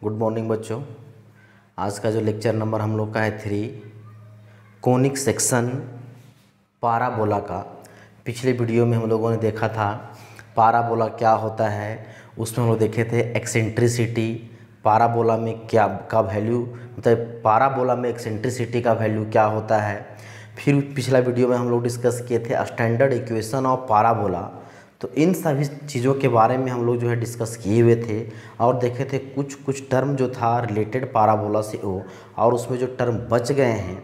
Good morning बच्चों। आज का जो लेक्चर नंबर हम लोग का है 3 कोनिक सेक्शन पाराबोला का। पिछले वीडियो में हम लोगों ने देखा था पाराबोला क्या होता है। उसमें हम लोग देखे थे एक्सेंट्रिसिटी, पाराबोला में क्या का वैल्यू, मतलब पाराबोला में एक्सेंट्रिसिटी का वैल्यू क्या होता है। फिर पिछला वीडियो में हम लोग डिस्कस किए थे स्टैंडर्ड इक्वेशन ऑफ पाराबोला। तो इन सभी चीज़ों के बारे में हम लोग जो है डिस्कस किए हुए थे और देखे थे कुछ टर्म जो था रिलेटेड पाराबोला से वो, और उसमें जो टर्म बच गए हैं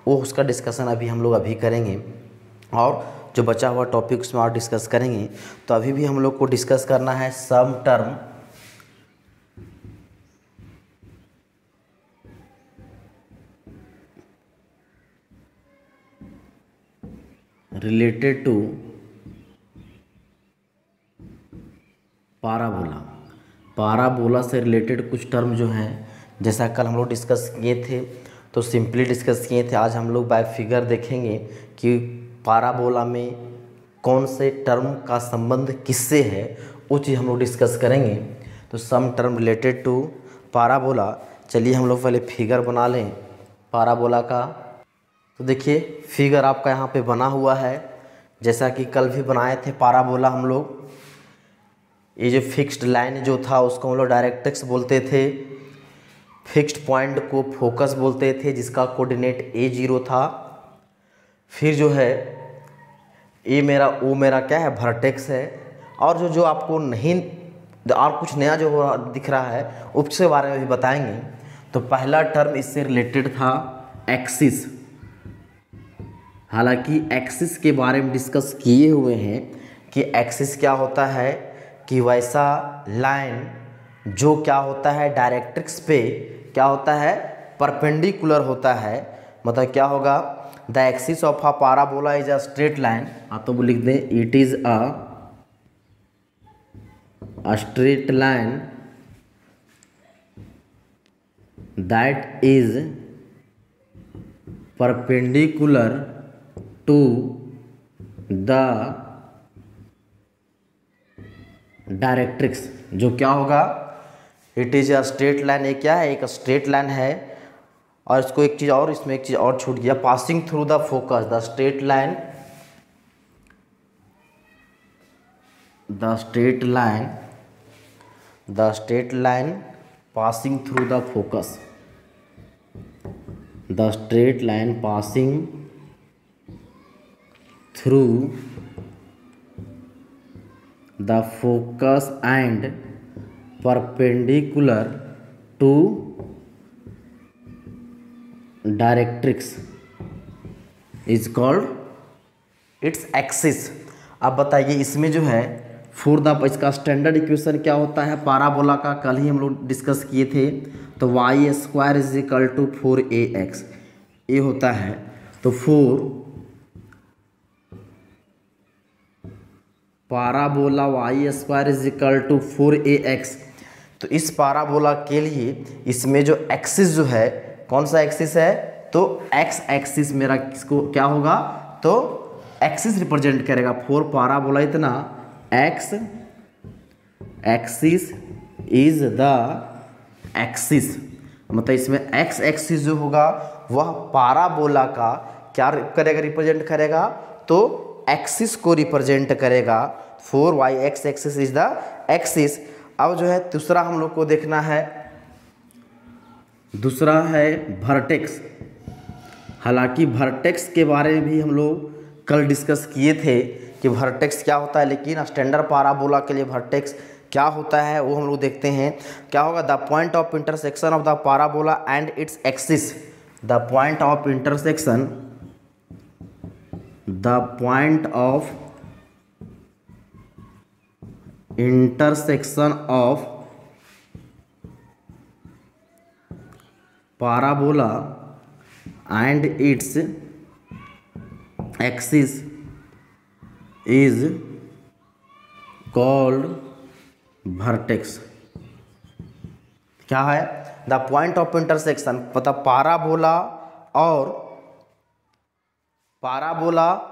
वो उसका डिस्कशन अभी हम लोग करेंगे। और जो बचा हुआ टॉपिक्स में और डिस्कस करेंगे। तो अभी भी हम लोग को डिस्कस करना है some term related to parabola. Parabola से रिलेटेड कुछ टर्म जो हैं, जैसा कल हम लोग डिस्कस किए थे तो सिंपली डिस्कस किए थे। आज हम लोग बाय फिगर देखेंगे कि पाराबोला में कौन से टर्म का संबंध किससे है, वो चीज़ हम लोग डिस्कस करेंगे। तो सम टर्म रिलेटेड टू पाराबोला। चलिए हम लोग पहले फिगर बना लें पाराबोला का। तो देखिए फिगर आपका यहाँ पे बना हुआ है, जैसा कि कल भी बनाए थे पाराबोला हम लोग। ये जो फिक्स्ड लाइन जो था उसको हम लोग डायरेक्ट्रिक्स बोलते थे। फिक्स्ड पॉइंट को फोकस बोलते थे, जिसका कोऑर्डिनेट A0 था। फिर जो है वो मेरा क्या है, वर्टेक्स है। और जो आपको नहीं और कुछ नया जो दिख रहा है उसके बारे में भी बताएंगे। तो पहला टर्म इससे रिलेटेड था एक्सिस। हालांकि एक्सिस के बारे में डिस्कस किए हुए हैं कि एक्सिस क्या होता है, कि वैसा लाइन जो क्या होता है डायरेक्ट्रिक्स पे क्या होता है, परपेंडिकुलर होता है। मतलब क्या होगा, the axis of a parabola is a straight line. तो वो लिख दें it is a straight line that is perpendicular to the directrix. जो क्या होगा, it is a straight line. ये क्या है, एक स्ट्रेट लाइन है। और इसको एक चीज़ और, इसमें एक चीज़ और छूट गया, passing through the focus. The straight line passing through the focus. The straight line passing through the focus and perpendicular to directrix is called its axis। अब बताइए इसमें जो है इसका स्टैंडर्ड इक्वेशन क्या होता है पाराबोला का, कल ही हम लोग डिस्कस किए थे। तो y² is equal to 4ax ये होता है। तो 4 parabola y² is equal to 4ax। तो इस पाराबोला के लिए इसमें जो एक्सिस जो है, कौन सा एक्सिस है, तो x एक्सिस मेरा किसको क्या होगा, तो एक्सिस रिप्रेजेंट करेगा। 4 पाराबोला इतना x axis is the axis. मतलब इसमें x एक्सिस जो होगा वह पाराबोला का क्या करेगा, रिप्रेजेंट करेगा, तो एक्सिस को रिप्रेजेंट करेगा। 4y x axis is the axis. अब जो है दूसरा हम लोग को देखना है, दूसरा है वर्टेक्स। हालांकि वर्टेक्स के बारे में भी हम लोग कल डिस्कस किए थे कि वर्टेक्स क्या होता है, लेकिन स्टैंडर्ड पाराबोला के लिए वर्टेक्स क्या होता है वो हम लोग देखते हैं। क्या होगा, the point of intersection of the parabola and its axis. The point of intersection, the point of intersection of parabola and its axis is called vertex। क्या है, द पॉइंट ऑफ इंटरसेक्शन, मतलब पाराबोला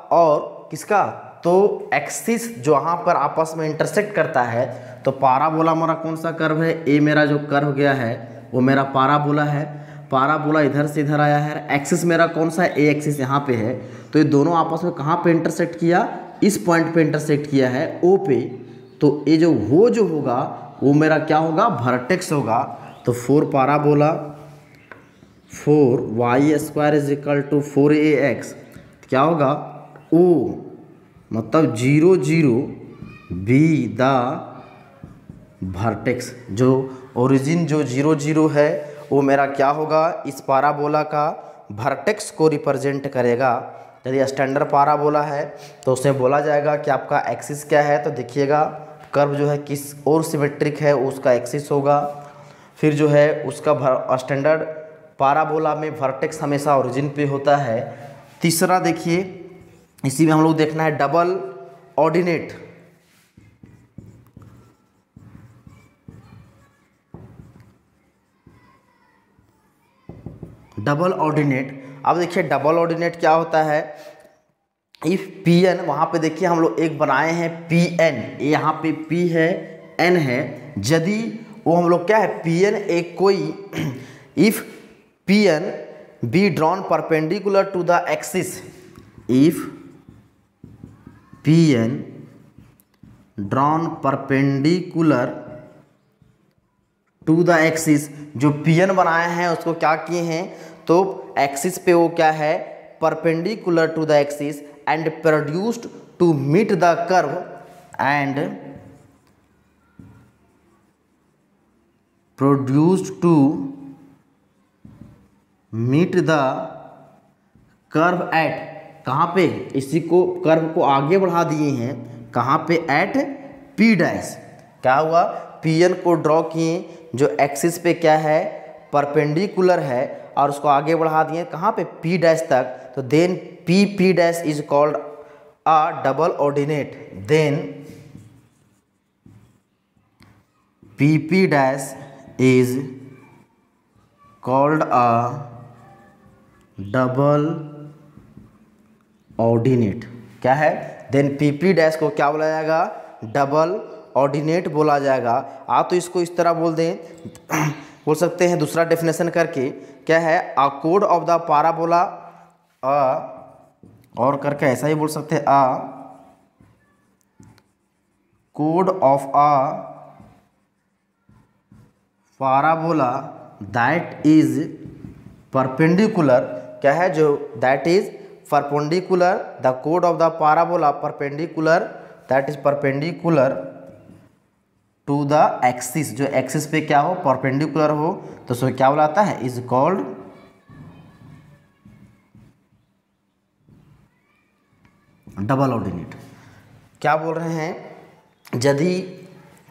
और किसका, तो axis जो यहाँ पर आपस में इंटरसेक्ट करता है। तो पाराबोला हमारा कौन सा कर्व है, ए मेरा जो कर्व गया है वो मेरा पाराबोला है। पाराबोला इधर से इधर आया है, एक्सिस मेरा कौन सा है, ए एक्सिस यहाँ पे है। तो ये दोनों आपस में कहाँ पे इंटरसेक्ट किया, इस पॉइंट पे इंटरसेक्ट किया है, ओ पे। तो ये जो होगा वो मेरा क्या होगा, वर्टेक्स होगा। तो 4 parabola 4y² is equal to 4ax क्या होगा, ओ मतलब 0 0 बी द वर्टेक्स। जो ओरिजिन जो 0 0 है वो मेरा क्या होगा, इस पाराबोला का वर्टेक्स को रिप्रेजेंट करेगा। यदि स्टैंडर्ड पाराबोला है तो उसे बोला जाएगा कि आपका एक्सिस क्या है। तो देखिएगा कर्व जो है किस और सिमेट्रिक है उसका एक्सिस होगा। फिर जो है उसका स्टैंडर्ड पाराबोला में वर्टेक्स हमेशा ओरिजिन पे होता है। तीसरा देखिए, इसी में हम लोग देखना है डबल ऑर्डिनेट। डबल ऑर्डिनेट, अब देखिए डबल ऑर्डिनेट क्या होता है। इफ पी एन, वहाँ पे देखिए हम लोग एक बनाए हैं पी एन, यहाँ पे पी है एन है, यदि वो हम लोग क्या है पी एन एक कोई if P N be drawn perpendicular to the axis, if P N drawn perpendicular to the axis, जो पी एन बनाए हैं उसको क्या किए हैं, तो एक्सिस पे वो क्या है perpendicular to the axis and produced to meet the curve and produced to meet the curve at, कहाँ पे, इसी को कर्व को आगे बढ़ा दिए हैं, कहाँ पे, एट पी डैश। क्या हुआ, पी एन को ड्रॉ किए जो एक्सिस पे क्या है परपेंडिकुलर है और उसको आगे बढ़ा दिए कहाँ पे पी डैश तक। तो then P P dash is called a double ordinate, then P P dash is called a double ordinate. क्या है, देन पी पी डैश को क्या बोला जाएगा, डबल ऑर्डिनेट बोला जाएगा। आप तो इसको इस तरह बोल दें बोल सकते हैं दूसरा डेफिनेशन करके, क्या है, अ कोड ऑफ द पाराबोला, और करके ऐसा ही बोल सकते हैं, अ कोड of a parabola that is perpendicular, क्या है, जो दैट इज परपेंडिकुलर, द कोड of the parabola perpendicular, that is perpendicular to the axis, जो एक्सिस पे क्या हो परपेंडिकुलर हो, तो उसको क्या बुलाता है, इज कॉल्ड डबल ऑर्डिनेट। क्या बोल रहे हैं, यदि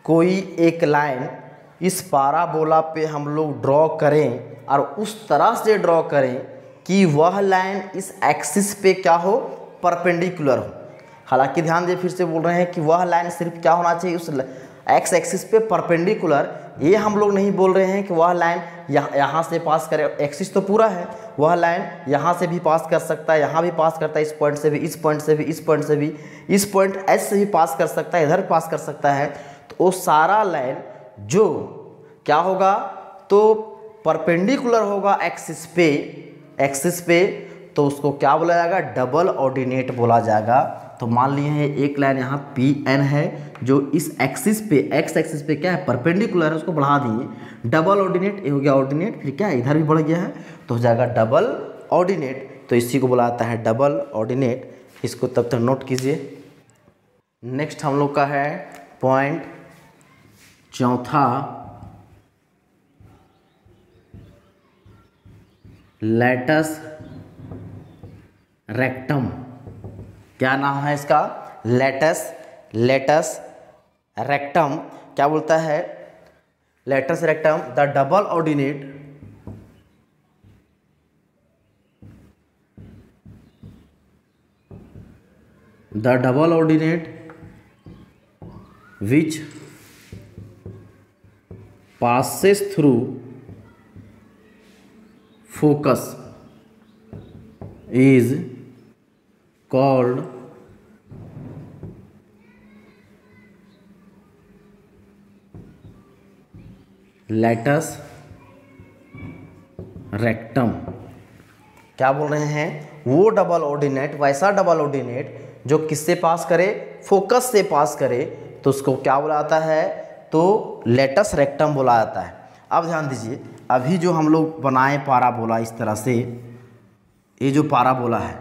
कोई एक लाइन इस पाराबोला पे हम लोग ड्रॉ करें और उस तरह से ड्रॉ करें कि वह लाइन इस एक्सिस पे क्या हो परपेंडिकुलर हो। हालांकि ध्यान दिए, फिर से बोल रहे हैं कि वह लाइन सिर्फ क्या होना चाहिए, उस एक्स एक्सिस पे परपेंडिकुलर। ये हम लोग नहीं बोल रहे हैं कि वह लाइन यहाँ से पास करे, एक्सिस तो पूरा है, वह लाइन यहाँ से भी पास कर सकता है, यहाँ भी पास करता है, इस पॉइंट से भी, इस पॉइंट से भी, इस पॉइंट से भी, इस पॉइंट एच से भी पास कर सकता है, इधर पास कर सकता है। तो वो सारा लाइन जो क्या होगा, तो परपेंडिकुलर होगा एक्सिस पे, तो उसको क्या बोला जाएगा, डबल ऑर्डिनेट बोला जाएगा। तो मान लिए हैं एक लाइन यहाँ पी एन है जो इस एक्सिस पे, एक्स एक्सिस पे क्या है परपेंडिकुलर है, उसको बढ़ा दिए, डबल ऑर्डिनेट, ये हो गया ऑर्डिनेट, फिर क्या है इधर भी बढ़ गया है तो हो जाएगा डबल ऑर्डिनेट। तो इसी को बुलाता है डबल ऑर्डिनेट। इसको तब तक नोट कीजिए। नेक्स्ट हम लोग का है पॉइंट चौथा, लेटस रेक्टम। क्या नाम है इसका, लेटस रेक्टम। क्या बोलता है, latus rectum the double ordinate, the double ordinate which passes through focus is called lattice rectum. क्या बोल रहे हैं? वो डबल ऑर्डिनेट, वैसा डबल ऑर्डिनेट जो किससे पास करे? फोकस से पास करे, तो उसको क्या बोला जाता है? तो लेटस रेक्टम बोला जाता है। अब ध्यान दीजिए, अभी जो हम लोग बनाए पाराबोला इस तरह से, ये जो पाराबोला है,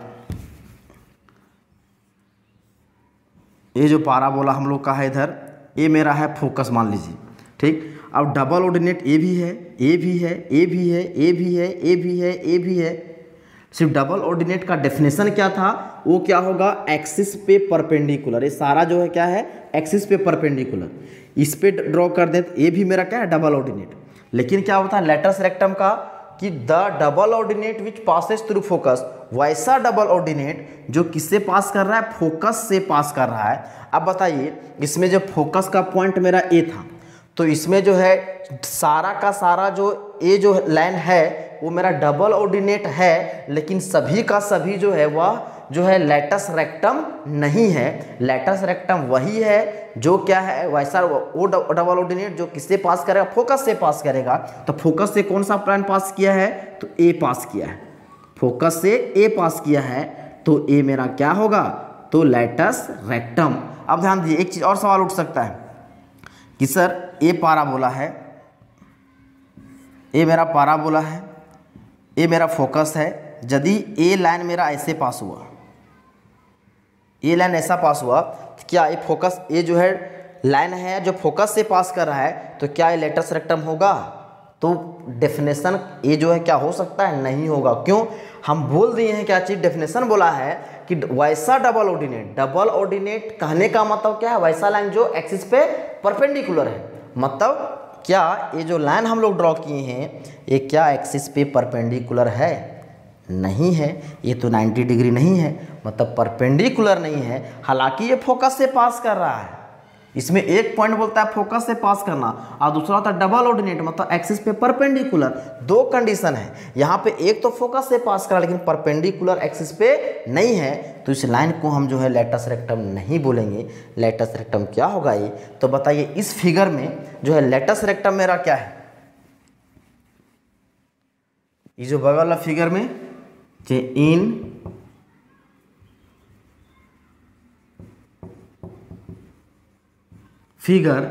ये जो पाराबोला हम लोग का है इधर, ये मेरा है फोकस मान लीजिए, ठीक। अब डबल ऑर्डिनेट ये भी है, ये भी है, ये भी है, ये भी है, ये भी है, ये भी है। सिर्फ डबल ऑर्डिनेट का डेफिनेशन क्या था? वो क्या होगा? एक्सिस पे परपेंडिकुलर। ये सारा जो है क्या है? एक्सिस पे परपेंडिकुलर। इस पे ड्रॉ कर दें तो ये भी मेरा क्या है? Double ordinate. लेकिन क्या होता है लेटस रेक्टम का कि the double ordinate which passes through focus, वैसा डबल ऑर्डिनेट जो किससे पास कर रहा है? फोकस से पास कर रहा है। अब बताइए, इसमें जो फोकस का पॉइंट मेरा ए था, तो इसमें जो है सारा का सारा जो ये जो लाइन है वो मेरा डबल ऑर्डिनेट है, लेकिन सभी का सभी जो है वह जो है लेटस रेक्टम नहीं है। लेटस रेक्टम वही है जो क्या है? वैसा वो डबल ऑर्डिनेट जो किससे पास करेगा? फोकस से पास करेगा। तो फोकस से कौन सा प्लान पास किया है? तो ए पास किया है। फोकस से ए पास किया है, तो ए मेरा क्या होगा? तो लेटस रेक्टम। अब ध्यान दीजिए, एक चीज़ और सवाल उठ सकता है कि सर ए पाराबोला है, ये मेरा पाराबोला है, ये मेरा फोकस है। यदि ए लाइन मेरा ऐसे पास हुआ, ये लाइन ऐसा पास हुआ, तो क्या ये फोकस, ये जो है लाइन है जो फोकस से पास कर रहा है, तो क्या ये लेटस रेक्टम होगा? तो डेफिनेशन ये जो है क्या हो सकता है? नहीं होगा। क्यों? हम बोल दिए हैं क्या चीज़? डेफिनेशन बोला है कि वैसा डबल ऑर्डिनेट। डबल ऑर्डिनेट कहने का मतलब क्या है? वैसा लाइन जो एक्सिस पे परपेंडिकुलर है। मतलब क्या ये जो लाइन हम लोग ड्रॉ किए हैं, ये क्या एक्सिस पे परपेंडिकुलर है? नहीं है। ये तो 90 डिग्री नहीं है, मतलब परपेंडिकुलर नहीं है। हालांकि ये फोकस से पास कर रहा है। इसमें एक पॉइंट बोलता है फोकस से पास करना, और दूसरा होता है डबल ऑर्डिनेट, मतलब एक्सिस पे परपेंडिकुलर। दो कंडीशन है यहाँ पे, एक तो फोकस से पास कर रहा है लेकिन परपेंडिकुलर एक्सिस पे नहीं है, तो इस लाइन को हम जो है लेटस रेक्टम नहीं बोलेंगे। लेटस रेक्टम क्या होगा ये? तो बताइए, इस फिगर में जो है लेटस रेक्टम मेरा क्या है? ये जो बगल वाला फिगर में इन फिगर,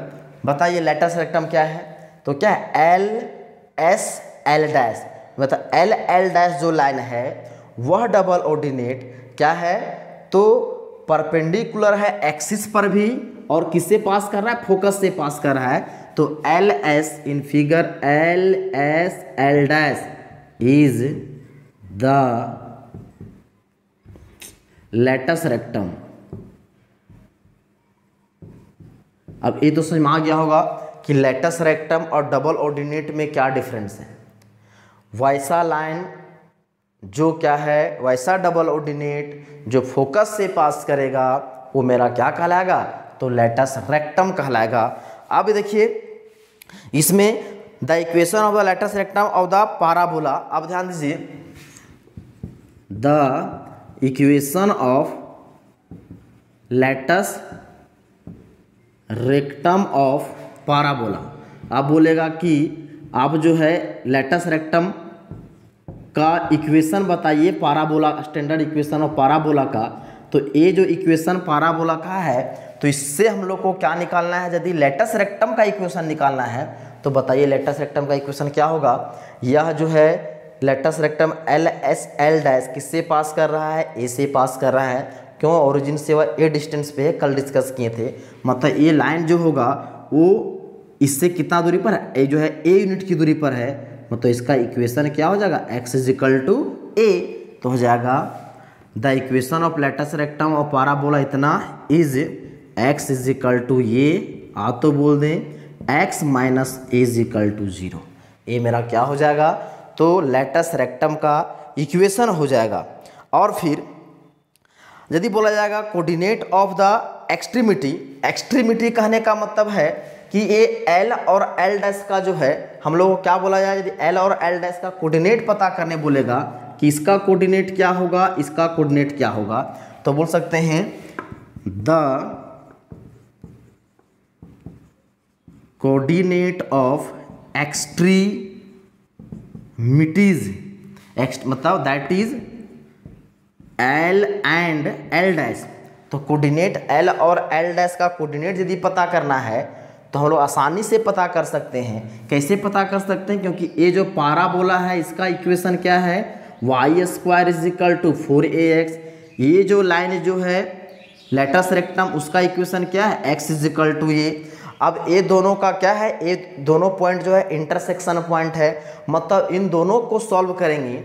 बताइए लेटस रेक्टम क्या है? तो क्या है? एल एस एल डैश, मतलब एल एल डैश जो लाइन है वह डबल ऑर्डिनेट क्या है? तो परपेंडिकुलर है एक्सिस पर भी, और किससे पास कर रहा है? फोकस से पास कर रहा है। तो L S in figure L S L dash is the latus rectum. अब ये तो समझ में आ गया होगा कि लेटस रेक्टम और डबल ऑर्डिनेट में क्या डिफरेंस है। वैसा लाइन जो क्या है, वैसा डबल ऑर्डिनेट जो फोकस से पास करेगा वो मेरा क्या कहलाएगा? तो लेटस रेक्टम कहलाएगा। अब देखिए इसमें the equation of the latus rectum of the parabola. अब ध्यान दीजिए, the equation of latus rectum of parabola. आप बोलेगा कि आप जो है लेटस रेक्टम का इक्वेशन बताइए, parabola standard equation of parabola का। तो ये जो इक्वेशन पाराबोला का है, तो इससे हम लोग को क्या निकालना है? यदि लेटस रेक्टम का इक्वेशन निकालना है तो बताइए लेटस रेक्टम का इक्वेशन क्या होगा? यह जो है latus rectum L S L dash किससे पास कर रहा है? ए से पास कर रहा है। क्यों? ओरिजिन से वह ए डिस्टेंस पे है, कल डिस्कस किए थे। मतलब ये लाइन जो होगा वो इससे कितना दूरी पर है? ए जो है ए यूनिट की दूरी पर है, मतलब इसका इक्वेशन क्या हो जाएगा? X is equal to a. तो हो जाएगा the equation of latus rectum और पाराबोला इतना is x is equal to ये, आ तो बोल दें x minus a is equal to 0। ये मेरा क्या हो जाएगा? तो लेटस रेक्टम का इक्वेशन हो जाएगा। और फिर यदि बोला जाएगा coordinate of the extremity, extremity कहने का मतलब है कि ये एल और एल डैश का जो है हम लोग को क्या बोला जाए? यदि एल और एल डैश का कोऑर्डिनेट पता करने बोलेगा कि इसका कोऑर्डिनेट क्या होगा, इसका कोऑर्डिनेट क्या होगा, तो बोल सकते हैं द कोऑर्डिनेट ऑफ मतलब that is L and L dash. तो कोऑर्डिनेट एल और एल डैश का कोऑर्डिनेट यदि पता करना है तो हम लोग आसानी से पता कर सकते हैं। कैसे पता कर सकते हैं? क्योंकि ये जो पाराबोला है इसका इक्वेशन क्या है, y square is equal to 4ax। ये जो लाइन जो है लेटस रेक्टम उसका इक्वेशन क्या है, x इज इक्वल टू ये। अब ये दोनों का क्या है, ये दोनों पॉइंट जो है इंटरसेक्शन पॉइंट है, मतलब इन दोनों को सॉल्व करेंगे,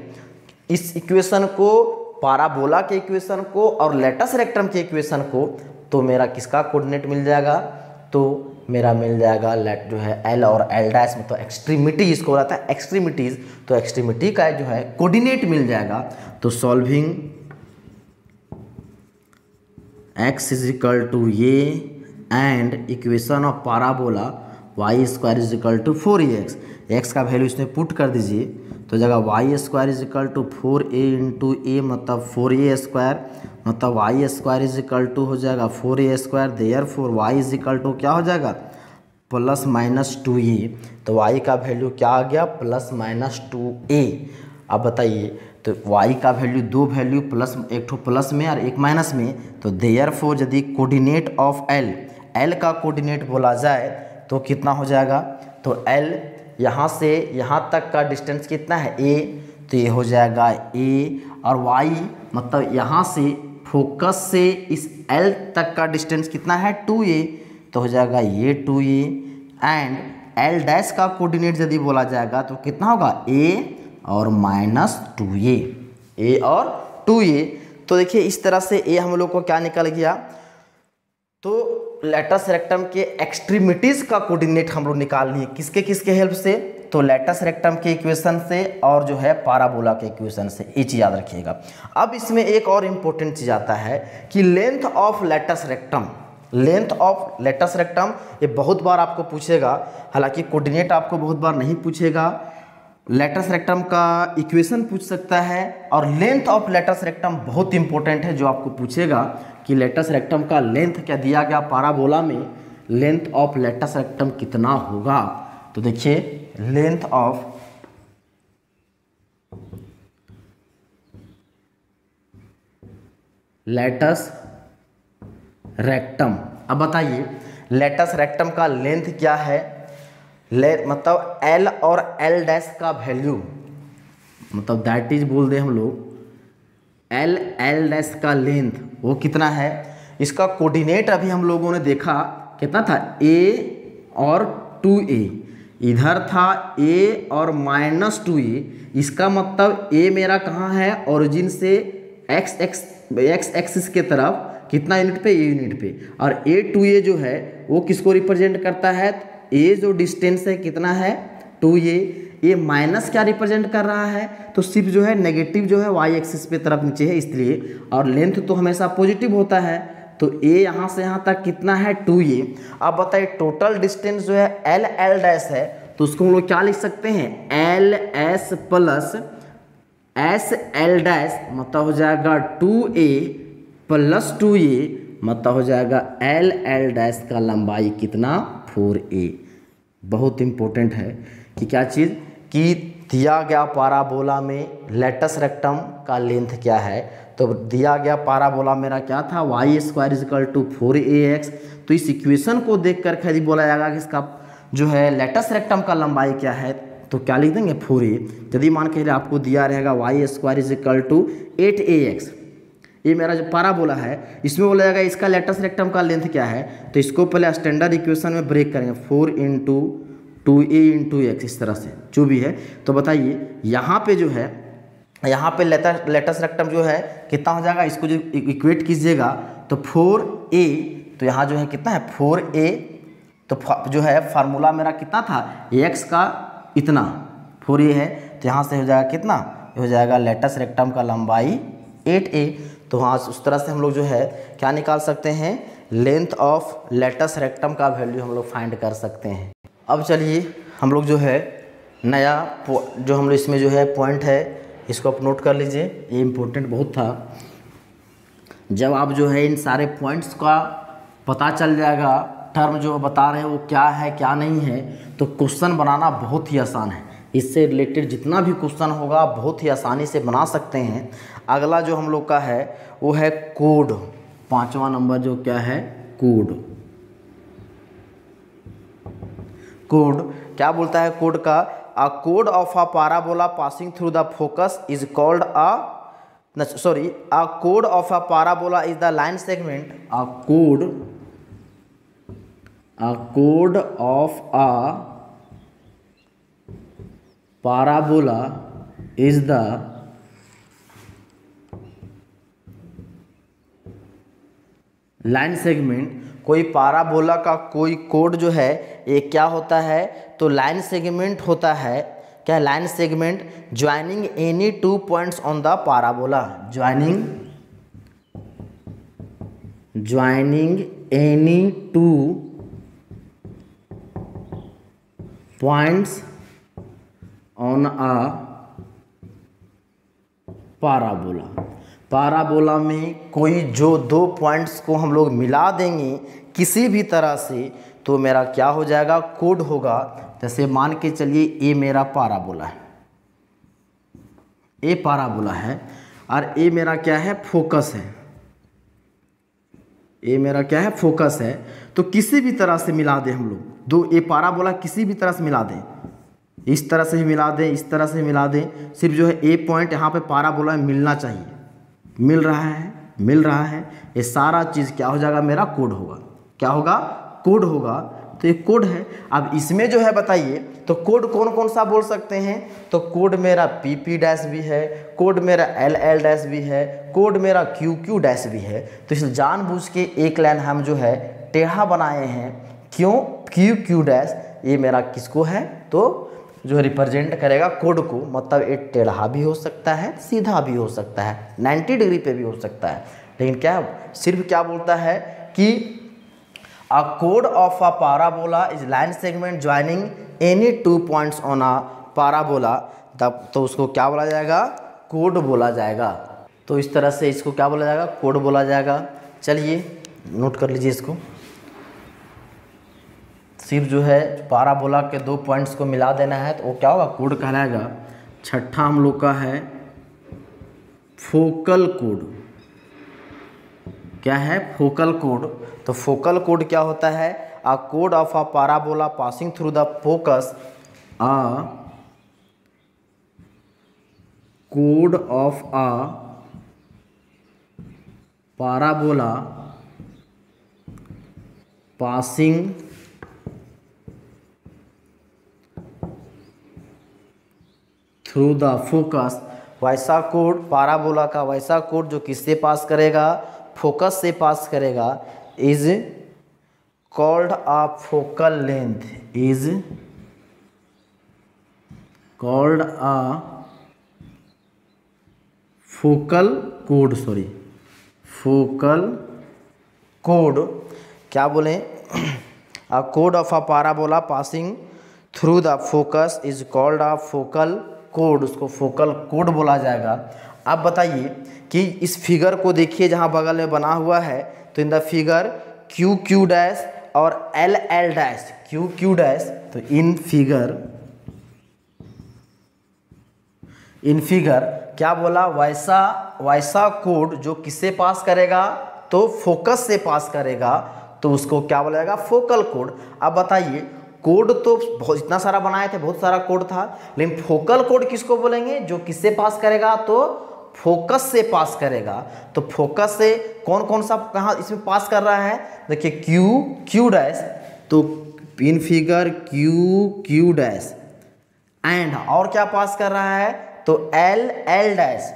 इस इक्वेशन को, पाराबोला के इक्वेशन को और लेटस रेक्टम के इक्वेशन को, तो मेरा किसका कोऑर्डिनेट मिल जाएगा, तो मेरा मिल जाएगा लेट जो है एल और एल डैश में, तो एक्सट्रीमिटी इसको रहता है एक्सट्रीमिटीज, तो एक्सट्रीमिटी का जो है कोऑर्डिनेट मिल जाएगा। तो solving x is equal to ये and equation of parabola y square is equal to 4ax। x का वैल्यू इसमें पुट कर दीजिए तो जगह y square is equal to 4a into a मतलब 4a स्क्वायर, मतलब y square is equal to हो जाएगा 4a square, therefore y is equal to क्या हो जाएगा, प्लस माइनस 2a। तो y का वैल्यू क्या आ गया, प्लस माइनस 2a। अब बताइए तो y का वैल्यू, दो वैल्यू प्लस, एक ठो प्लस में और एक माइनस में, तो देयरफॉर यदि कोऑर्डिनेट ऑफ l का कोऑर्डिनेट बोला जाए तो कितना हो जाएगा, तो l यहाँ से यहाँ तक का डिस्टेंस कितना है a, तो ये हो जाएगा a, और y मतलब यहाँ से फोकस से इस l तक का डिस्टेंस कितना है 2a, तो हो जाएगा ये 2a। एंड l डैश का कोऑर्डिनेट यदि बोला जाएगा तो कितना होगा a और माइनस 2a, a और 2a। तो देखिए इस तरह से a हम लोग को क्या निकल गया, तो लेटस रेक्टम के एक्सट्रीमिटीज का कोऑर्डिनेट हम लोग निकाल लिए, किसके किसके हेल्प से, तो लेटस रेक्टम के इक्वेशन से और जो है पाराबोला के इक्वेशन से, ये चीज़ याद रखिएगा। अब इसमें एक और इम्पोर्टेंट चीज़ आता है कि length of latus rectum, length of latus rectum ये बहुत बार आपको पूछेगा, हालांकि कोऑर्डिनेट आपको बहुत बार नहीं पूछेगा, लेटस रेक्टम का इक्वेशन पूछ सकता है, और लेंथ ऑफ लेटस रेक्टम बहुत इंपॉर्टेंट है जो आपको पूछेगा कि लेटस रेक्टम का लेंथ क्या दिया गया पाराबोला में, लेंथ ऑफ लेटस रेक्टम कितना होगा। तो देखिए लेंथ ऑफ लेटस रेक्टम, अब बताइए लेटस रेक्टम का लेंथ क्या है, मतलब L और L डैश का वैल्यू, मतलब दैट इज बोल दे हम लोग L L डैश का लेंथ वो कितना है। इसका कोऑर्डिनेट अभी हम लोगों ने देखा कितना था, a और 2a, इधर था a और माइनस 2a, इसका मतलब a मेरा कहाँ है, ओरिजिन से x एक्सिस के तरफ कितना यूनिट पे, a यूनिट पे, और a 2a जो है वो किसको रिप्रेजेंट करता है, a जो डिस्टेंस है कितना है 2a, ये माइनस क्या रिप्रेजेंट कर रहा है, तो सिर्फ जो है नेगेटिव जो है y एक्सिस पे तरफ नीचे है इसलिए, और लेंथ तो हमेशा पॉजिटिव होता है, तो a यहाँ से यहाँ तक कितना है 2a। अब बताइए टोटल डिस्टेंस जो है एल एल डैश है, तो उसको हम लोग क्या लिख सकते हैं, L S plus S L dash, मतलब हो जाएगा 2a प्लस 2a, मतलब हो जाएगा एल एल डैश का लंबाई कितना 4a। बहुत इंपॉर्टेंट है कि क्या चीज़, कि दिया गया पाराबोला में लेटस रेक्टम का लेंथ क्या है, तो दिया गया पाराबोला मेरा क्या था, y square is equal to 4ax। तो इस इक्वेशन को देख कर यदि बोला जाएगा कि इसका जो है लेटस रेक्टम का लंबाई क्या है, तो क्या लिख देंगे 4a। यदि मान के आपको दिया रहेगा y square is equal to 8ax, ये मेरा जो पाराबोला है इसमें बोला जाएगा इसका लेटस रेक्टम का लेंथ क्या है, तो इसको पहले स्टैंडर्ड इक्वेशन में ब्रेक करेंगे, 4 इंटू 2a इंटू एक्स, इस तरह से जो भी है। तो बताइए यहाँ पे जो है, यहाँ पे लेटस रेक्टम जो है कितना हो जाएगा, इसको जो इक्वेट कीजिएगा तो 4a, तो यहाँ जो है कितना है 4a, तो जो है फार्मूला मेरा कितना था x का इतना 4a है, तो यहाँ से हो जाएगा कितना, हो जाएगा लेटस रेक्टम का लंबाई 8a। तो हाँ उस तरह से हम लोग जो है क्या निकाल सकते हैं, लेंथ ऑफ लेटस रेक्टम का वैल्यू हम लोग फाइंड कर सकते हैं। अब चलिए हम लोग जो है नया जो हम लोग इसमें जो है पॉइंट है इसको आप नोट कर लीजिए, ये इम्पोर्टेंट बहुत था। जब आप जो है इन सारे पॉइंट्स का पता चल जाएगा, टर्म जो बता रहे हैं वो क्या है क्या नहीं है, तो क्वेश्चन बनाना बहुत ही आसान है। इससे रिलेटेड जितना भी क्वेश्चन होगा आप बहुत ही आसानी से बना सकते हैं। अगला जो हम लोग का है वो है कोड। 5वां नंबर जो क्या है, कोड। कोड क्या बोलता है कोड का, अ कोड of a parabola passing through the focus is called अ कोड of a parabola is the line segment. अ कोड of a parabola is the line segment. कोई पाराबोला का कोई कोड जो है ये क्या होता है, तो लाइन सेगमेंट होता है। क्या line segment, joining any 2 points on the parabola. Joining any 2 points on a parabola. Parabola में कोई जो 2 पॉइंट्स को हम लोग मिला देंगे किसी भी तरह से, तो मेरा क्या हो जाएगा, कोड होगा। जैसे मान के चलिए ये मेरा पाराबोला है, ये पाराबोला है और ये मेरा क्या है, फोकस है। ये मेरा क्या है, फोकस है। तो किसी भी तरह से मिला दें हम लोग दो, ये पाराबोला किसी भी तरह से मिला दें, इस तरह से भी मिला दें, इस तरह से मिला दें, सिर्फ जो है ए पॉइंट यहाँ पे पाराबोला में मिलना चाहिए। मिल रहा है, ये सारा चीज़ क्या हो जाएगा, मेरा कोड होगा। क्या होगा, कोड होगा। तो ये कोड है। अब इसमें जो है बताइए, तो कोड कौन कौन सा बोल सकते हैं, तो कोड मेरा PP डैश भी है, कोड मेरा LL डैश भी है, कोड मेरा QQ डैश भी है। तो इसलिए जानबूझ के एक लाइन हम जो है टेढ़ा बनाए हैं। क्यों, QQ डैश ये मेरा किसको है, तो जो रिप्रेजेंट करेगा कोड को। मतलब ये टेढ़ा भी हो सकता है, सीधा भी हो सकता है, 90 डिग्री पे भी हो सकता है। लेकिन क्या सिर्फ क्या बोलता है कि अ कोड of a parabola is line segment joining any 2 points on a parabola, तब तो उसको क्या बोला जाएगा, कोड बोला जाएगा। तो इस तरह से इसको क्या बोला जाएगा, कोड बोला जाएगा। चलिए नोट कर लीजिए इसको। सिर्फ जो है पाराबोला के 2 पॉइंट्स को मिला देना है तो वो क्या होगा, कोड कहलाएगा। छठा हम लोग का है फोकल कोड। क्या है, फोकल कोड। तो फोकल कोड क्या होता है, अ कोड of a parabola passing through the focus. अ कोड of a parabola passing through the focus. वैसा कोड, पाराबोला का वैसा कोड जो किससे पास करेगा, फोकस से पास करेगा, is called a focal length. Is called a focal code, sorry focal code. क्या बोलें, अ कोड of a parabola passing through the focus is called a focal code. उसको फोकल कोड बोला जाएगा। अब बताइए कि इस फिगर को देखिए जहाँ बगल में बना हुआ है, तो in the figure QQ dash और LL डैश, QQ डैश। तो इन फिगर क्या बोला, वैसा कोड जो किससे पास करेगा, तो फोकस से पास करेगा, तो उसको क्या बोला जाएगा, फोकल कोड। अब बताइए, कोड तो बहुत इतना सारा बनाए थे, बहुत सारा कोड था, लेकिन फोकल कोड किसको बोलेंगे, जो किससे पास करेगा, तो फोकस से पास करेगा। तो फोकस से कौन कौन सा कहाँ इसमें पास कर रहा है, देखिए QQ डैश, तो in figure QQ dash and और क्या पास कर रहा है, तो LL डैश,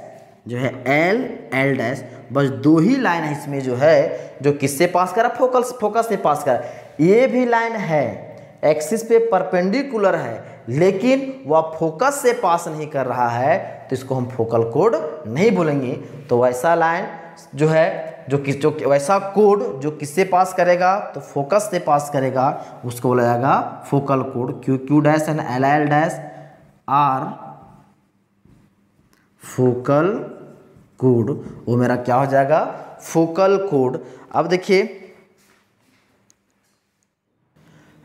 जो है LL डैश। बस 2 ही लाइन है इसमें जो है, जो किससे पास कर रहा है, फोकस से पास कर रहा है। ये भी लाइन है एक्सिस पे परपेंडिकुलर है, लेकिन वह फोकस से पास नहीं कर रहा है, तो इसको हम फोकल कोड नहीं बोलेंगे। तो वैसा लाइन जो है, जो वैसा कोड जो किससे पास करेगा, तो फोकस से पास करेगा, उसको बोला जाएगा फोकल कोड। QQ dash and LL dash are focal कोड, वो मेरा क्या हो जाएगा, फोकल कोड। अब देखिए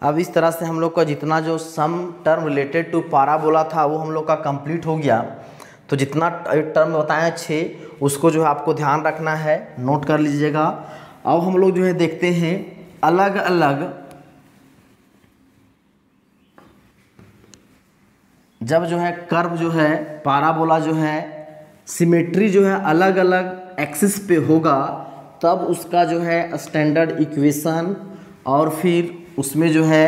अब इस तरह से हम लोग का जितना जो सम टर्म रिलेटेड टू पाराबोला था वो हम लोग का कंप्लीट हो गया। तो जितना टर्म बताएं 6 उसको जो है आपको ध्यान रखना है, नोट कर लीजिएगा। अब हम लोग जो है देखते हैं अलग अलग, जब जो है कर्व जो है पाराबोला जो है सिमेट्री जो है अलग अलग एक्सिस पे होगा तब उसका जो है स्टैंडर्ड इक्वेशन और फिर उसमें जो है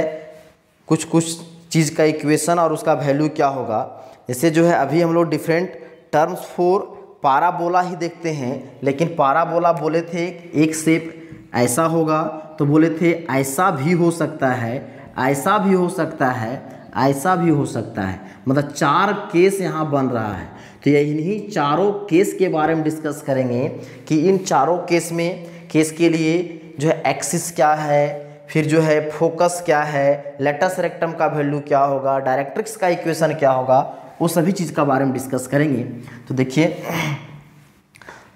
कुछ कुछ चीज़ का इक्वेशन और उसका वैल्यू क्या होगा। जैसे जो है अभी हम लोग डिफरेंट टर्म्स फॉर पाराबोला ही देखते हैं, लेकिन पाराबोला बोले थे एक शेप ऐसा होगा, तो बोले थे ऐसा भी हो सकता है, ऐसा भी हो सकता है, ऐसा भी हो सकता है, मतलब 4 केस यहाँ बन रहा है। तो ये इन्हीं चारों केस के बारे में डिस्कस करेंगे कि इन चारों केस के लिए जो है एक्सिस क्या है, फिर जो है फोकस क्या है, लेटस रेक्टम का वैल्यू क्या होगा, डायरेक्ट्रिक्स का इक्वेशन क्या होगा, वो सभी चीज़ का बारे में डिस्कस करेंगे। तो देखिए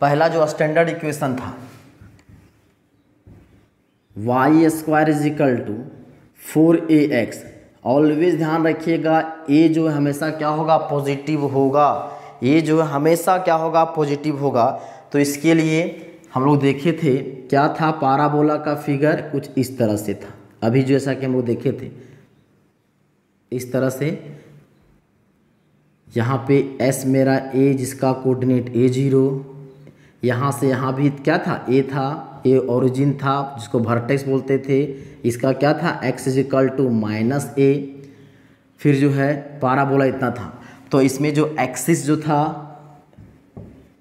पहला जो स्टैंडर्ड इक्वेशन था y² = 4ax, ऑलवेज ध्यान रखिएगा ए जो है हमेशा क्या होगा, पॉजिटिव होगा। ये जो है हमेशा क्या होगा, पॉजिटिव होगा। तो इसके लिए हम लोग देखे थे क्या था, पाराबोला का फिगर कुछ इस तरह से था। अभी जैसा कि हम लोग देखे थे इस तरह से, यहाँ पे s मेरा a जिसका कोऑर्डिनेट a0, यहाँ से यहाँ भी क्या था, a था, a ओरिजिन था जिसको वर्टेक्स बोलते थे, इसका क्या था x = -a। फिर जो है पाराबोला इतना था। तो इसमें जो एक्सिस जो था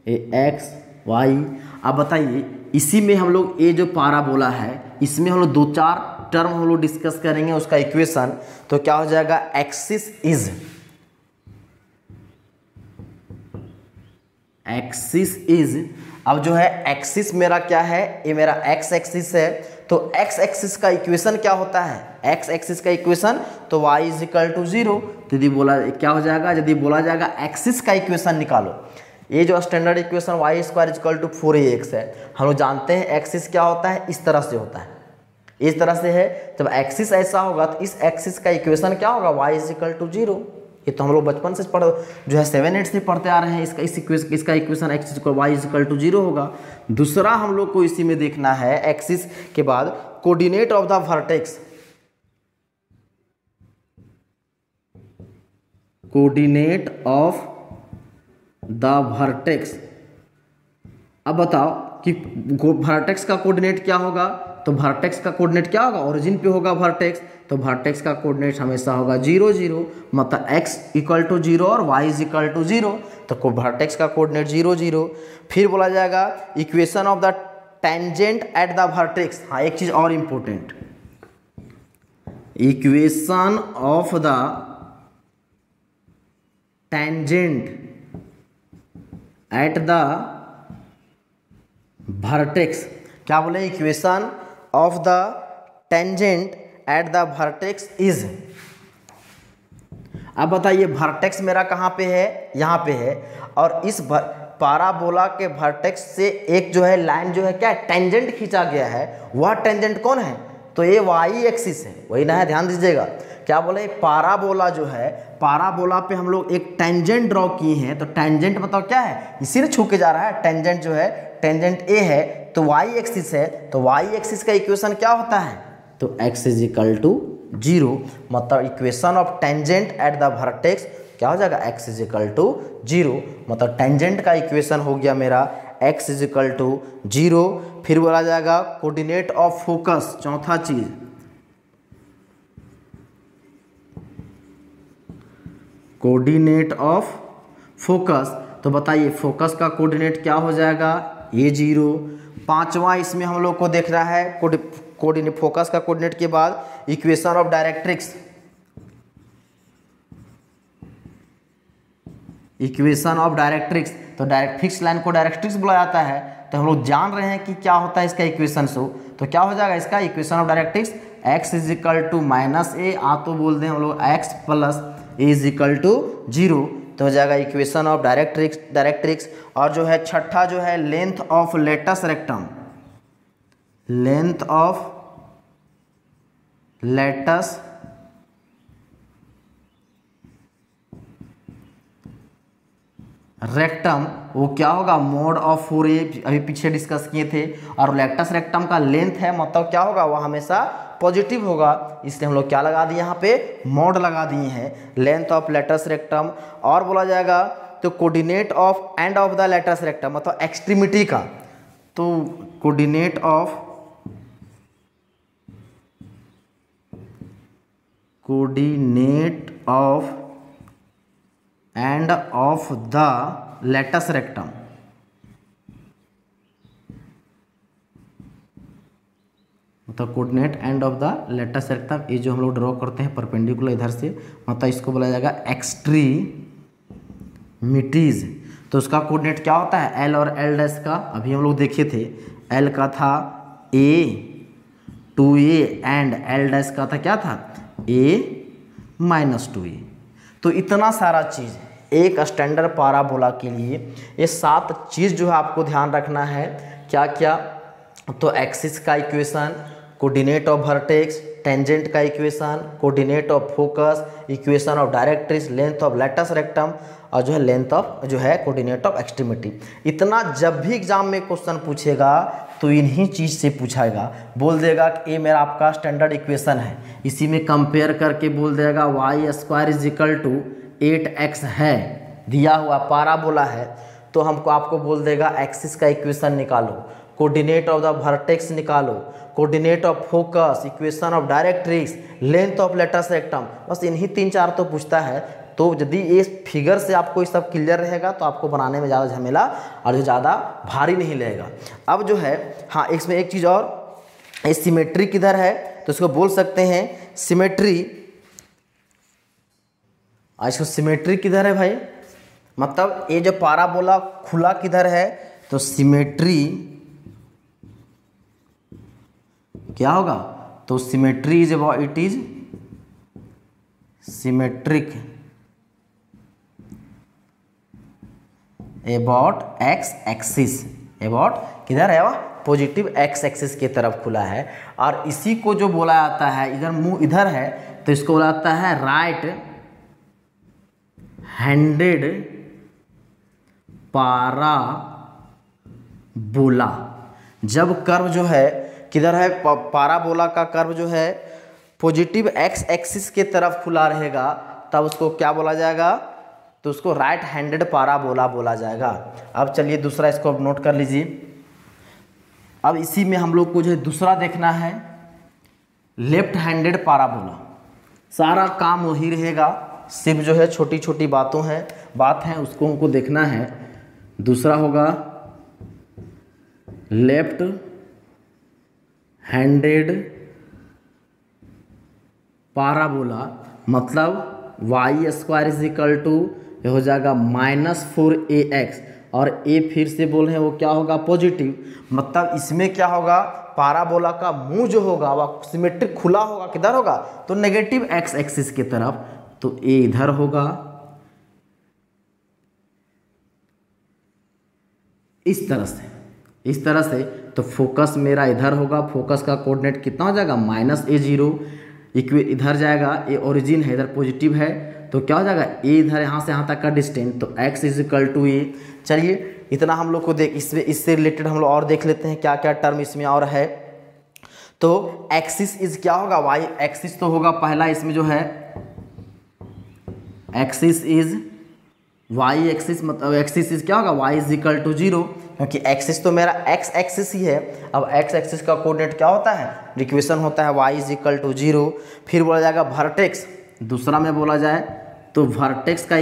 x y, अब बताइए इसी में हम लोग ये जो पाराबोला है इसमें हम लोग 2-4 टर्म हम लोग डिस्कस करेंगे उसका इक्वेशन। तो क्या हो जाएगा, एक्सिस इज, अब जो है एक्सिस मेरा क्या है, ये मेरा x एक्सिस है। तो x एक्सिस का इक्वेशन क्या होता है, x एक्सिस का इक्वेशन तो y = 0। तो यदि बोला क्या हो जाएगा, यदि बोला जाएगा एक्सिस का इक्वेशन निकालो, ये जो स्टैंडर्ड इक्वेशन y² = 4ax है, हम लोग जानते हैं एक्सिस क्या होता है, इस तरह से होता है, इस तरह से है। जब एक्सिस ऐसा होगा तो इस एक्सिस का इक्वेशन क्या होगा, y = 0। ये तो हम लोग बचपन से पढ़ जो है 7-8 से पढ़ते आ रहे हैं। इसका इक्वेशन एक्सिस को y = 0 होगा। दूसरा हम लोग को इसी में देखना है, एक्सिस के बाद coordinate of the vertex, coordinate of the vertex. अब बताओ कि वर्टेक्स का कोऑर्डिनेट क्या होगा, तो वर्टेक्स का कोऑर्डिनेट क्या होगा, ओरिजिन पे होगा वर्टेक्स, तो वर्टेक्स का कोऑर्डिनेट हमेशा होगा 0 0, मतलब x = 0 और y = 0। तो वर्टेक्स का कोऑर्डिनेट 0 0। फिर बोला जाएगा equation of the tangent at the vertex. हाँ, एक चीज और important, equation of the tangent at the vertex. क्या बोले, equation of the tangent at the vertex is. अब बताइए वर्टेक्स मेरा कहाँ पे है, यहाँ पे है, और इस पाराबोला के वर्टेक्स से एक जो है लाइन जो है क्या टेंजेंट खींचा गया है, वह टेंजेंट कौन है, तो ये y एक्सिस है, वही ना है, ध्यान दीजिएगा। क्या बोले, पाराबोला जो है, पाराबोला पे हम लोग एक टेंजेंट ड्रॉ किए हैं। तो टेंजेंट बताओ क्या है, इसी ने छू के जा रहा है। टेंजेंट जो है, टेंजेंट a है तो y एक्सिस है, तो y एक्सिस का इक्वेशन क्या होता है, तो x = 0, मतलब equation of tangent at the vertex क्या हो जाएगा, x = 0, मतलब टेंजेंट का इक्वेशन हो गया मेरा x = 0। फिर बोला जाएगा कोऑर्डिनेट ऑफ फोकस, चौथा चीज, कोऑर्डिनेट ऑफ फोकस। तो बताइए फोकस का कोऑर्डिनेट क्या हो जाएगा, ये 0। पांचवा इसमें हम लोग को देख रहा है कोऑर्डिनेट, फोकस का कोऑर्डिनेट के बाद equation of directrix, equation of directrix. तो डायरेक्ट फिक्स लाइन को डायरेक्ट्रिक्स बोला जाता है। तो हम लोग जान रहे हैं कि क्या होता है इसका इक्वेशन। तो क्या हो जाएगा इसका equation of directrix, x = -a, आ तो बोल दें हम लोग x + a = 0। तो हो जाएगा इक्वेशन ऑफ डायरेक्ट्रिक्स। और जो है छठा जो है length of latus rectum, length of latus rectum, वो क्या होगा, मोड ऑफ 4a अभी पीछे डिस्कस किए थे। और लेटस रेक्टम का लेंथ है, मतलब क्या होगा, वह हमेशा पॉजिटिव होगा, इसलिए हम लोग क्या लगा दिए यहाँ पे, मोड लगा दिए हैं, लेंथ ऑफ लेटस रेक्टम। और बोला जाएगा तो coordinate of end of the latus rectum, मतलब एक्सट्रीमिटी का, तो coordinate of end of the latus rectum, मतलब coordinate end of the latus rectum, ये जो हम लोग ड्रॉ करते हैं परपेंडिकुलर इधर से, मतलब इसको बोला जाएगा एक्सट्रीमिटीज। तो उसका कोऑर्डिनेट क्या होता है, एल और एल डैश का, अभी हम लोग देखे थे, एल का था a/2a एंड एल डैश का था क्या था, a-2a। तो इतना सारा चीज़ एक स्टैंडर्ड पाराबोला के लिए, ये 7 चीज़ जो है आपको ध्यान रखना है। क्या क्या, तो एक्सिस का equation, coordinate of vertex, tangent का equation, coordinate of focus, equation of directrix, length of latus rectum, और जो है लेंथ ऑफ जो है कोऑर्डिनेट ऑफ एक्सट्रीमिटी। इतना जब भी एग्जाम में क्वेश्चन पूछेगा तो इन्हीं चीज़ से पूछाएगा, बोल देगा कि ये मेरा आपका स्टैंडर्ड इक्वेशन है, इसी में कंपेयर करके बोल देगा y² = 8x है, दिया हुआ पाराबोला है, तो हमको आपको बोल देगा एक्सिस का इक्वेशन निकालो, कोऑर्डिनेट ऑफ द वर्टेक्स निकालो, coordinate of focus, equation of directrix, length of latus rectum, बस इन्हीं 3-4 तो पूछता है। तो यदि ये फिगर से आपको ये सब क्लियर रहेगा तो आपको बनाने में ज़्यादा झमेला और जो ज़्यादा भारी नहीं लगेगा। अब जो है, हाँ, इसमें एक चीज़ और, ये सिमेट्री किधर है, तो इसको बोल सकते हैं सिमेट्री। इसको सिमेट्री किधर है भाई, मतलब ये जो पाराबोला खुला किधर है, तो सिमेट्री क्या होगा, तो symmetry is it is symmetric about x axis, about किधर है, वह पॉजिटिव एक्स एक्सिस की तरफ खुला है। और इसी को जो बोला जाता है, इधर मुंह इधर है तो इसको बोला जाता है राइट हैंडेड पाराबोला। जब कर्व जो है किधर है, पाराबोला का कर्व जो है पॉजिटिव एक्स एक्सिस के तरफ खुला रहेगा, तब उसको क्या बोला जाएगा, तो उसको राइट हैंडेड पाराबोला बोला जाएगा। अब चलिए दूसरा इसको अब नोट कर लीजिए। अब इसी में हम लोग को जो है दूसरा देखना है लेफ्ट हैंडेड पाराबोला। सारा काम वही रहेगा, सिर्फ जो है छोटी छोटी बात है उसको हमको देखना है। दूसरा होगा लेफ्ट हैंडेड पाराबोला, मतलब y² ये हो जाएगा -4ax, और a फिर से बोल रहे हैं वो क्या होगा, पॉजिटिव, मतलब इसमें क्या होगा, पाराबोला का मुंह जो होगा वह सिमेट्रिक खुला होगा, किधर होगा, तो नेगेटिव एक्स एक्सिस की तरफ, तो a इधर होगा, इस तरह से तो फोकस मेरा इधर होगा, फोकस का कोऑर्डिनेट कितना हो जाएगा, -a0, इधर जाएगा, ये ओरिजिन है, इधर पॉजिटिव है, तो क्या हो जाएगा, ए इधर यहाँ से यहाँ तक का डिस्टेंस, तो x = a। चलिए इतना हम लोग को इससे रिलेटेड हम लोग और देख लेते हैं क्या क्या टर्म इसमें और है। तो एक्सिस इज क्या होगा, y एक्सिस तो होगा पहला, इसमें जो है एक्सिस इज y एक्सिस, मतलब एक्सिस इज क्या होगा, y = 0, क्योंकि एक्सिस तो मेरा x एक्सिस ही है। अब x एक्सिस का कोऑर्डिनेट क्या होता है, इक्वेशन होता है y = 0। फिर बोला जाएगा वर्टेक्स, दूसरा में बोला जाए तो वर्टेक्स का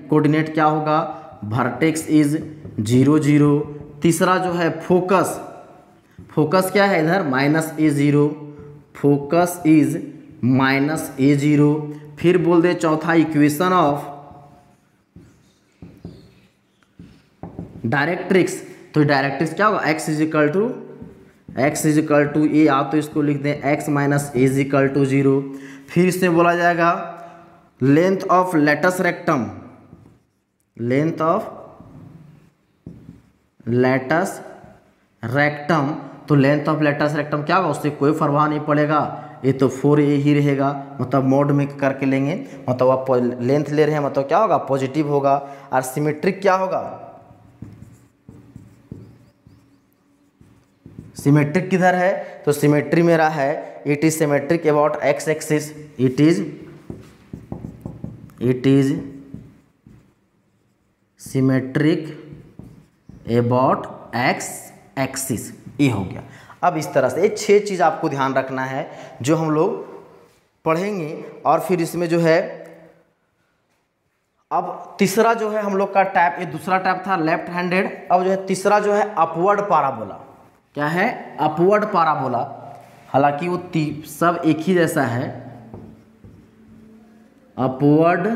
कोऑर्डिनेट क्या होगा, वर्टेक्स इज 0 0। तीसरा जो है फोकस, फोकस क्या है इधर -a0, फोकस इज -a0। फिर बोल दे चौथा इक्वेशन ऑफ डायरेक्ट्रिक्स, तो डायरेक्ट्रिक्स क्या होगा, x = a, आप तो इसको लिख दें x - a = 0। फिर से बोला जाएगा length of latus rectum, length of latus rectum, तो लेंथ ऑफ लेटस रेक्टम क्या होगा, उससे कोई परवाह नहीं पड़ेगा, ये तो 4a ही रहेगा, मतलब मोड में करके लेंगे, मतलब आप लेंथ ले रहे हैं, मतलब क्या होगा पॉजिटिव होगा। और सिमेट्रिक क्या होगा, सिमेट्रिक किधर है, तो सिमेट्री मेरा है it is symmetric about x axis, it is symmetric about x axis, ये हो गया। अब इस तरह से ये 6 चीज़ आपको ध्यान रखना है जो हम लोग पढ़ेंगे। और फिर इसमें जो है अब तीसरा जो है हम लोग का टैप, ये दूसरा टैप था लेफ्ट हैंडेड, अब जो है तीसरा जो है अपवर्ड पाराबोला। क्या है, अपवर्ड पाराबोला। हालांकि वो सब एक ही जैसा है, अपवर्ड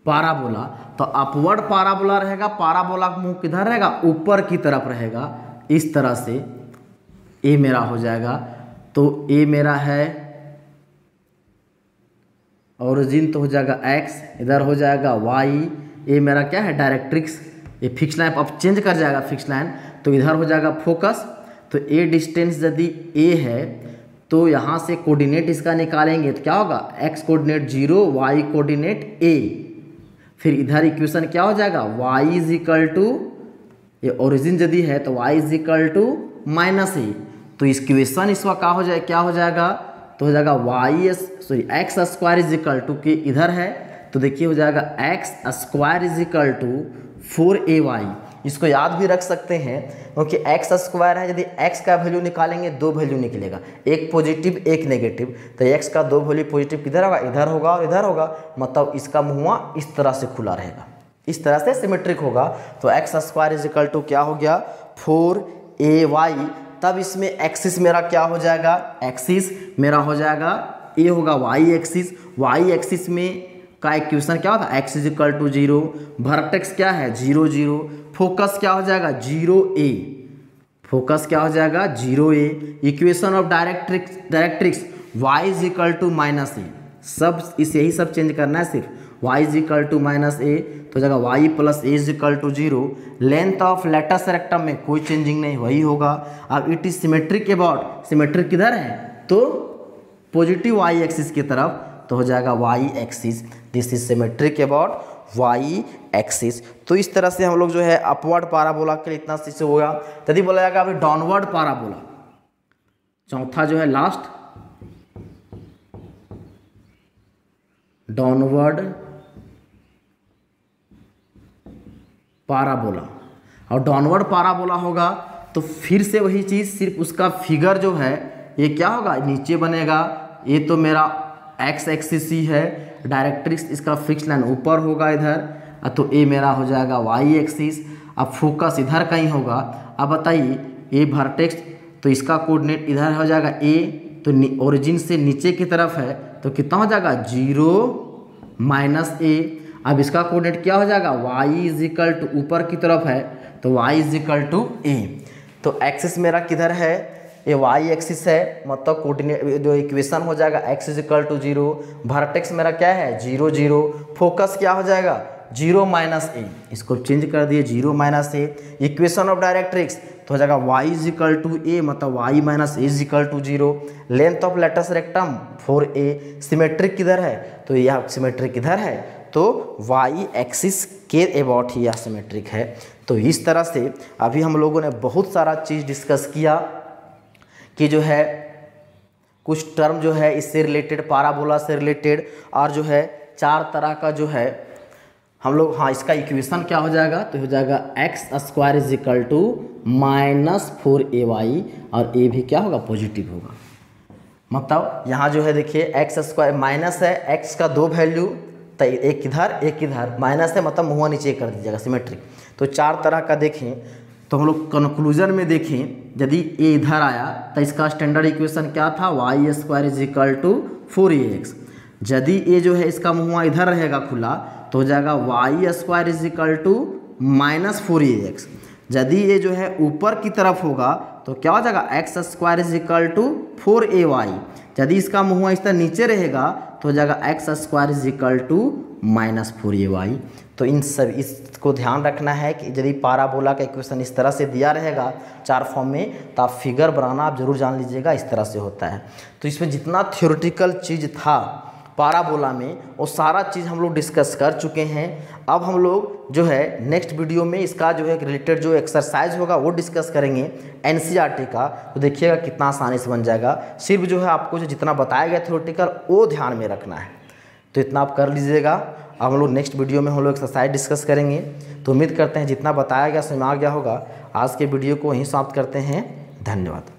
पाराबोला। तो अपवर्ड पाराबोला रहेगा, पाराबोला का मुंह किधर रहेगा, ऊपर की तरफ रहेगा, इस तरह से। ए मेरा हो जाएगा, तो ए मेरा है ओरिजिन, तो हो जाएगा एक्स, इधर हो जाएगा वाई। ए मेरा क्या है डायरेक्ट्रिक्स, ये फिक्स लाइन अब चेंज कर जाएगा फिक्स लाइन, तो इधर हो जाएगा फोकस। तो ए डिस्टेंस यदि ए है तो यहाँ से कोऑर्डिनेट इसका निकालेंगे तो क्या होगा, x coordinate 0, y coordinate a. फिर इधर इक्वेशन क्या हो जाएगा, y इज इक्वल टू, ये ओरिजिन यदि है तो y is equal to -a। तो इस इक्वेशन इसका क्या हो जाएगा, तो हो जाएगा x square is equal to कि इधर है तो देखिए हो जाएगा x square is equal to 4ay। इसको याद भी रख सकते हैं क्योंकि एक्स स्क्वायर है, यदि एक्स का वैल्यू निकालेंगे 2 वैल्यू निकलेगा, एक पॉजिटिव एक नेगेटिव। तो एक्स का 2 वैल्यू पॉजिटिव किधर होगा, इधर होगा और इधर होगा, मतलब इसका मुँह इस तरह से खुला रहेगा, इस तरह से सिमेट्रिक होगा। तो x square is equal to क्या हो गया 4ay। तब इसमें एक्सिस मेरा क्या हो जाएगा, एक्सिस मेरा हो जाएगा ए होगा वाई एक्सिस। वाई एक्सिस में का इक्वेशन क्या होता है, x is equal to 0, vertex क्या है 0 0, फोकस क्या हो जाएगा 0a, फोकस क्या हो जाएगा 0a। Equation of directrix y is equal to -a, सब इस यही सब चेंज करना है, सिर्फ y is equal to -a, तो जाएगा y plus a is equal to 0। Length of latus rectum में कोई चेंजिंग नहीं, वही होगा। अब it is symmetric about, symmetric किधर है, तो पॉजिटिव y एक्सिस की तरफ, तो हो जाएगा y axis, this is symmetric about y axis. तो इस तरह से हम लोग जो है अपवर्ड पाराबोला के लिए इतना चीज हो गया। यदि बोला जाएगा अभी डाउनवर्ड पाराबोला, चौथा जो है लास्ट, डाउनवर्ड पाराबोला। और डाउनवर्ड पाराबोला होगा तो फिर से वही चीज़, सिर्फ उसका फिगर जो है ये क्या होगा, नीचे बनेगा। ये तो मेरा एक्स एक्सिस ही है, डायरेक्ट्रिक्स इसका फिक्स लाइन ऊपर होगा इधर, तो ए मेरा हो जाएगा वाई एक्सिस। अब फोकस इधर कहीं होगा। अब बताइए ए वर्टेक्स, तो इसका कोऑर्डिनेट इधर हो जाएगा ए, तो ओरिजिन से नीचे की तरफ है तो कितना हो जाएगा 0 -a। अब इसका कोऑर्डिनेट क्या हो जाएगा, y इज इक्वल टू ऊपर की तरफ है तो y is equal to a। तो एक्सिस मेरा किधर है, ये y एक्सिस है, मतलब कोऑर्डिनेट जो इक्वेशन हो जाएगा x is equal to 0, vertex मेरा क्या है 0 0, फोकस क्या हो जाएगा 0 -a, इसको चेंज कर दिए 0 -a। इक्वेशन ऑफ डायरेक्ट्रिक्स तो हो जाएगा y is equal to a, मतलब y minus a is equal to 0। Length of latus rectum 4a। Symmetric किधर है, तो यह सिमेट्रिक किधर है, तो y एक्सिस के अबाउट ही यह सिमेट्रिक है। तो इस तरह से अभी हम लोगों ने बहुत सारा चीज़ डिस्कस किया कि जो है कुछ टर्म जो है इससे रिलेटेड, पाराबोला से रिलेटेड, और जो है 4 तरह का जो है हम लोग, हाँ इसका इक्वेशन क्या हो जाएगा, तो हो जाएगा x square is equal to -4ay, और ए भी क्या होगा पॉजिटिव होगा। मतलब यहाँ जो है देखिए एक्स स्क्वायर माइनस है, एक्स का 2 वैल्यू, तो एक इधर माइनस है, मतलब मुँह नीचे कर दीजिएगा सिमेट्रिक। तो 4 तरह का देखें तो हम लोग कंक्लूजन में देखें, यदि ए इधर आया तो इसका स्टैंडर्ड इक्वेशन क्या था, y square is equal to 4ax। यदि ए जो है इसका मुँह इधर रहेगा खुला तो हो जाएगा y square is equal to -4ax। यदि ये जो है ऊपर की तरफ होगा तो क्या हो जाएगा x square is equal to 4ay। यदि इसका मुँह इस तरह नीचे रहेगा तो हो जाएगा x square is equal to -4ay। तो इन सब इसको ध्यान रखना है कि यदि पाराबोला का इक्वेशन इस तरह से दिया रहेगा 4 फॉर्म में, तो आप फिगर बनाना आप जरूर जान लीजिएगा इस तरह से होता है। तो इसमें जितना थ्योरेटिकल चीज़ था पाराबोला में वो सारा चीज़ हम लोग डिस्कस कर चुके हैं। अब हम लोग जो है नेक्स्ट वीडियो में इसका जो है रिलेटेड जो एक्सरसाइज होगा वो डिस्कस करेंगे एनसीईआरटी का। तो देखिएगा कितना आसानी से बन जाएगा। सिर्फ जो है आपको जो जितना बताया गया थ्योरेटिकल वो ध्यान में रखना है। तो इतना आप कर लीजिएगा। अब हम लोग नेक्स्ट वीडियो में हम लोग एक्सरसाइज डिस्कस करेंगे। तो उम्मीद करते हैं जितना बताया गया समझ आ गया होगा। आज के वीडियो को यहीं समाप्त करते हैं। धन्यवाद।